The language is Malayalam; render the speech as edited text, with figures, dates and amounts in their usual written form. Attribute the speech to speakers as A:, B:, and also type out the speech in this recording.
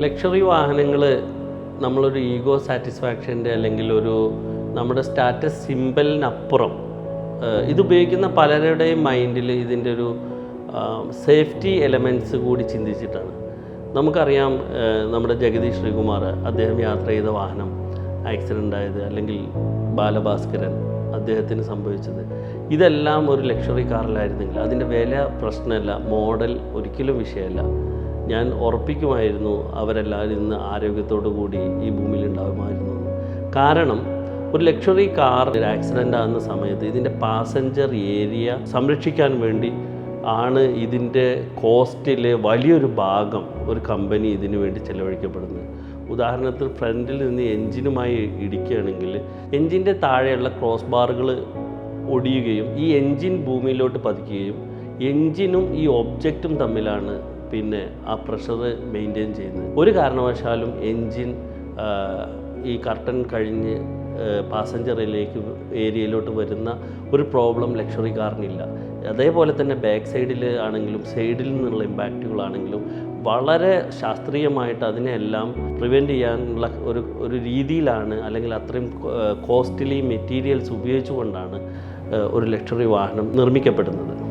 A: ലക്ഷറി വാഹനങ്ങൾ നമ്മളൊരു ഈഗോ സാറ്റിസ്ഫാക്ഷൻ്റെ അല്ലെങ്കിൽ നമ്മുടെ സ്റ്റാറ്റസ് സിമ്പലിനപ്പുറം ഇതുപയോഗിക്കുന്ന പലരുടെയും മൈൻഡിൽ ഇതിൻ്റെ ഒരു സേഫ്റ്റി എലമെൻറ്റ്സ് കൂടി ചിന്തിച്ചിട്ടാണ്. നമുക്കറിയാം, നമ്മുടെ ജഗദീഷ് ശ്രീകുമാർ അദ്ദേഹം യാത്ര ചെയ്ത വാഹനം ആക്സിഡൻ്റ് ആയത്, അല്ലെങ്കിൽ ബാലഭാസ്കരൻ അദ്ദേഹത്തിന് സംഭവിച്ചത്, ഇതെല്ലാം ഒരു ലക്ഷറി കാറിലായിരുന്നെങ്കിൽ അതിൻ്റെ വില പ്രശ്നമല്ല, മോഡൽ ഒരിക്കലും വിഷയമല്ല. ഞാൻ ഉറപ്പിക്കുമായിരുന്നു അവരെല്ലാവരും ഇന്ന് ആരോഗ്യത്തോടു കൂടി ഈ ഭൂമിയിൽ ഉണ്ടാകുമായിരുന്നു. കാരണം ഒരു ലക്ഷറി കാർ ആക്സിഡൻ്റ് ആകുന്ന സമയത്ത് ഇതിൻ്റെ പാസഞ്ചർ ഏരിയ സംരക്ഷിക്കാൻ വേണ്ടി ആണ് ഇതിൻ്റെ കോസ്റ്റിലെ വലിയൊരു ഭാഗം ഒരു കമ്പനി ഇതിനു വേണ്ടി ചെലവഴിക്കപ്പെടുന്നത്. ഉദാഹരണത്തിന് ഫ്രണ്ടിൽ നിന്ന് എൻജിനുമായി ഇടിക്കുകയാണെങ്കിൽ എൻജിൻ്റെ താഴെയുള്ള ക്രോസ് ബാറുകൾ ഒടിയുകയും ഈ എൻജിൻ ഭൂമിയിലോട്ട് പതിക്കുകയും എൻജിനും ഈ ഒബ്ജക്റ്റും തമ്മിലാണ് പിന്നെ ആ പ്രഷർ മെയിൻറ്റെയിൻ ചെയ്യുന്നത്. ഒരു കാരണവശാലും എൻജിൻ ഈ കർട്ടൻ കഴിഞ്ഞ് പാസഞ്ചറിലേക്ക് ഏരിയയിലോട്ട് വരുന്ന ഒരു പ്രോബ്ലം ലക്ഷറി കാറിനില്ല. അതേപോലെ തന്നെ ബാക്ക് സൈഡിൽ ആണെങ്കിലും സൈഡിൽ നിന്നുള്ള ഇമ്പാക്റ്റുകളാണെങ്കിലും വളരെ ശാസ്ത്രീയമായിട്ട് അതിനെല്ലാം പ്രിവെൻറ്റ് ചെയ്യാനുള്ള ഒരു രീതിയിലാണ്, അല്ലെങ്കിൽ അത്രയും കോസ്റ്റ്ലി മെറ്റീരിയൽസ് ഉപയോഗിച്ചുകൊണ്ടാണ് ഒരു ലക്ഷറി വാഹനം നിർമ്മിക്കപ്പെടുന്നത്.